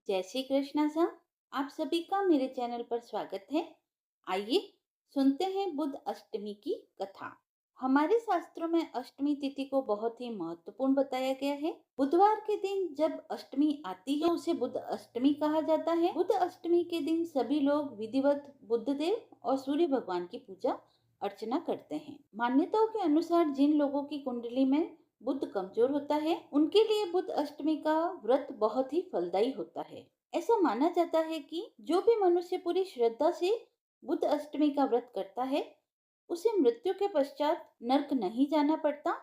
जय श्री कृष्णा सा। आप सभी का मेरे चैनल पर स्वागत है। आइए सुनते हैं बुद्ध अष्टमी की कथा। हमारे शास्त्रों में अष्टमी तिथि को बहुत ही महत्वपूर्ण बताया गया है। बुधवार के दिन जब अष्टमी आती है उसे बुद्ध अष्टमी कहा जाता है। बुद्ध अष्टमी के दिन सभी लोग विधिवत बुद्ध देव और सूर्य भगवान की पूजा अर्चना करते हैं। मान्यताओं के अनुसार जिन लोगों की कुंडली में बुध कमजोर होता है उनके लिए बुध अष्टमी का व्रत बहुत ही फलदायी होता है। ऐसा माना जाता है कि जो भी मनुष्य पूरी श्रद्धा से बुध अष्टमी का व्रत करता है उसे मृत्यु के पश्चात नरक नहीं जाना पड़ता।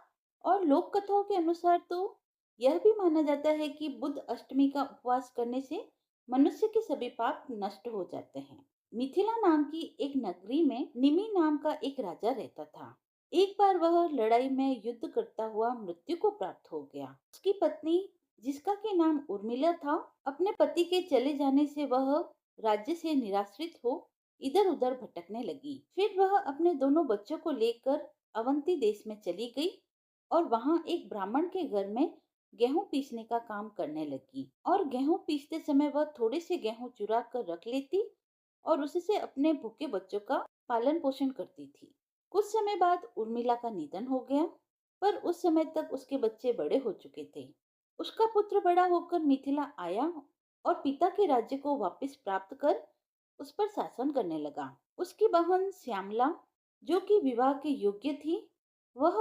और लोक कथाओं के अनुसार तो यह भी माना जाता है कि बुध अष्टमी का उपवास करने से मनुष्य के सभी पाप नष्ट हो जाते हैं। मिथिला नाम की एक नगरी में निमि नाम का एक राजा रहता था। एक बार वह लड़ाई में युद्ध करता हुआ मृत्यु को प्राप्त हो गया। उसकी पत्नी, जिसका के नाम उर्मिला था, अपने पति के चले जाने से वह राज्य से निराश्रित हो इधर उधर भटकने लगी। फिर वह अपने दोनों बच्चों को लेकर अवंती देश में चली गई और वहां एक ब्राह्मण के घर में गेहूं पीसने का काम करने लगी। और गेहूं पीसते समय वह थोड़े से गेहूं चुरा कर रख लेती और उससे अपने भूखे बच्चों का पालन पोषण करती थी। कुछ समय बाद उर्मिला का निधन हो गया, पर उस समय तक उसके बच्चे बड़े हो चुके थे। उसका पुत्र बड़ा होकर मिथिला आया और पिता के राज्य को वापस प्राप्त कर उस पर शासन करने लगा। उसकी बहन श्यामला, जो कि विवाह के योग्य थी, वह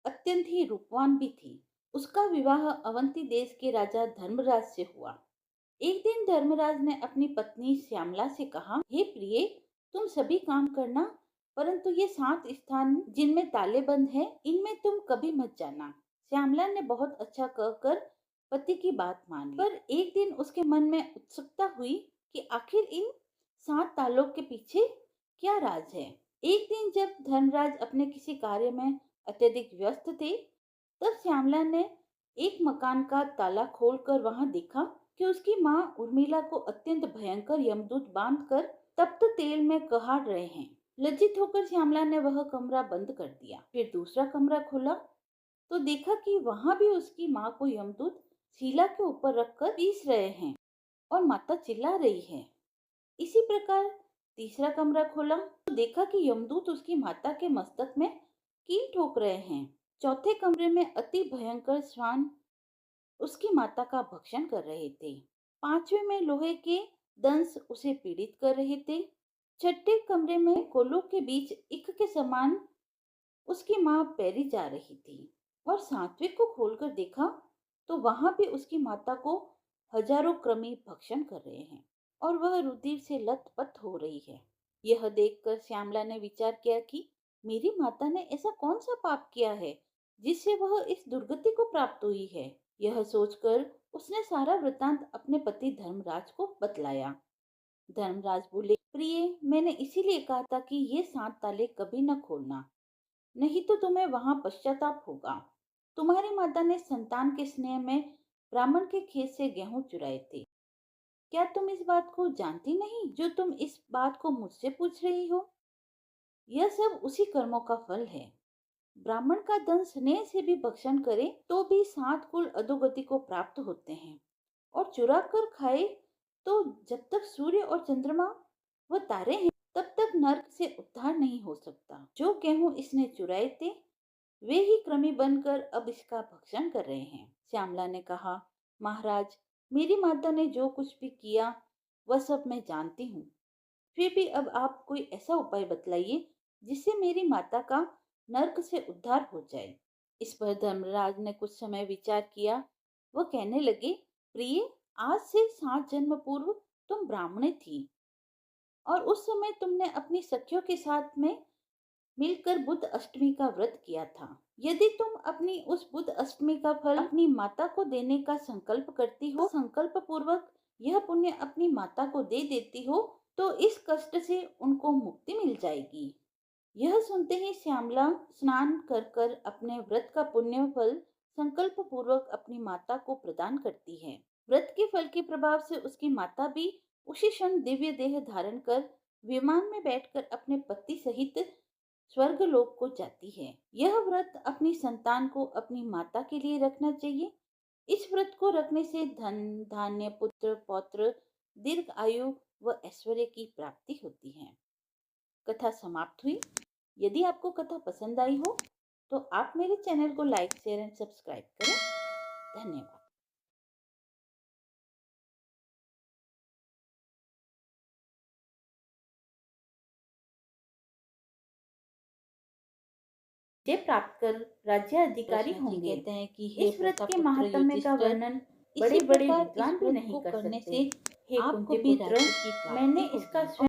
अत्यंत ही रूपवान भी थी। उसका विवाह अवंती देश के राजा धर्मराज से हुआ। एक दिन धर्मराज ने अपनी पत्नी श्यामला से कहा, हे प्रिय, तुम सभी काम करना, परंतु ये 7 स्थान जिनमें ताले बंद हैं, इनमें तुम कभी मत जाना। श्यामला ने बहुत अच्छा कहकर पति की बात मान ली। पर एक दिन उसके मन में उत्सुकता हुई कि आखिर इन 7 तालों के पीछे क्या राज है। एक दिन जब धर्मराज अपने किसी कार्य में अत्यधिक व्यस्त थे, तब श्यामला ने एक मकान का ताला खोलकर वहां देखा कि उसकी माँ उर्मिला को अत्यंत भयंकर यमदूत बांधकर तप्त तेल में कहाड़ रहे हैं। लज्जित होकर श्यामला ने वह कमरा बंद कर दिया। फिर दूसरा कमरा खोला तो देखा कि वहां भी उसकी माँ को यमदूत शीला के ऊपर रखकर पीस रहे हैं और माता चिल्ला रही है। इसी प्रकार तीसरा कमरा खोला तो देखा कि यमदूत उसकी माता के मस्तक में कील ठोक रहे हैं। चौथे कमरे में अति भयंकर श्वान उसकी माता का भक्षण कर रहे थे। पांचवें में लोहे के दंश उसे पीड़ित कर रहे थे। छठे कमरे में कोलों के बीच इक के समान उसकी माँ पैरी जा रही थी। और सातवें को खोलकर देखा तो वहां भी उसकी माता को हजारों कृमि भक्षण कर रहे हैं और वह रुधिर से लथपथ हो रही है। यह देखकर श्यामला ने विचार किया कि मेरी माता ने ऐसा कौन सा पाप किया है जिससे वह इस दुर्गति को प्राप्त हुई है। यह सोचकर उसने सारा वृतांत अपने पति धर्मराज को बतलाया। धर्मराज बोले, प्रिय, मैंने इसीलिए कहा था कि ये 7 ताले कभी न खोलना, नहीं तो तुम्हें वहां पश्चाताप होगा। तुम्हारी माता ने संतान के स्नेह में ब्राह्मण के खेत से गेहूं चुराए थे। क्या तुम इस बात को जानती नहीं जो तुम इस बात को मुझसे पूछ रही हो? यह सब उसी कर्मों का फल है। ब्राह्मण का धन स्नेह से भी भक्षण करे तो भी 7 कुल अधोगति को प्राप्त होते हैं, और चुरा कर खाए तो जब तक सूर्य और चंद्रमा व तारे हैं तब तक नरक से उद्धार नहीं हो सकता। जो गेहूं इसने चुराए थे वे ही कृमि बनकर अब इसका भक्षण कर रहे हैं। श्यामला ने कहा, महाराज, मेरी माता ने जो कुछ भी किया वह सब मैं जानती हूँ। फिर भी अब आप कोई ऐसा उपाय बतलाइए जिससे मेरी माता का नरक से उद्धार हो जाए। इस पर धर्मराज ने कुछ समय विचार किया। वह कहने लगे, प्रिय, आज से 7 जन्म पूर्व तुम ब्राह्मणी थी और उस समय तुमने अपनी सखियों के साथ में मिलकर बुद्ध अष्टमी का व्रत किया था। यदि तुम अपनी उस बुद्ध अष्टमी का फल अपनी माता को देने का संकल्प करती हो, संकल्प पूर्वक यह पुण्य अपनी माता को दे देती हो, तो इस कष्ट से उनको मुक्ति मिल जाएगी। यह सुनते ही श्यामला स्नान कर कर अपने व्रत का पुण्य फल संकल्प पूर्वक अपनी माता को प्रदान करती है। व्रत के फल के प्रभाव से उसकी माता भी उसी क्षण दिव्य देह धारण कर विमान में बैठकर अपने पति सहित स्वर्ग लोक को जाती है। यह व्रत अपनी संतान को अपनी माता के लिए रखना चाहिए। इस व्रत को रखने से धन, धान्य, पुत्र, पौत्र, दीर्घ आयु व ऐश्वर्य की प्राप्ति होती है। कथा समाप्त हुई। यदि आपको कथा पसंद आई हो तो आप मेरे चैनल को लाइक, शेयर एंड सब्सक्राइब करें। धन्यवाद। जे प्राप्त कर राज्य अधिकारी होंगे। कहते हैं कि इस व्रत के महात्म्य का वर्णन बड़े बड़े विद्वान भी नहीं कर सकते। हे कुंती पुत्र, मैंने इसका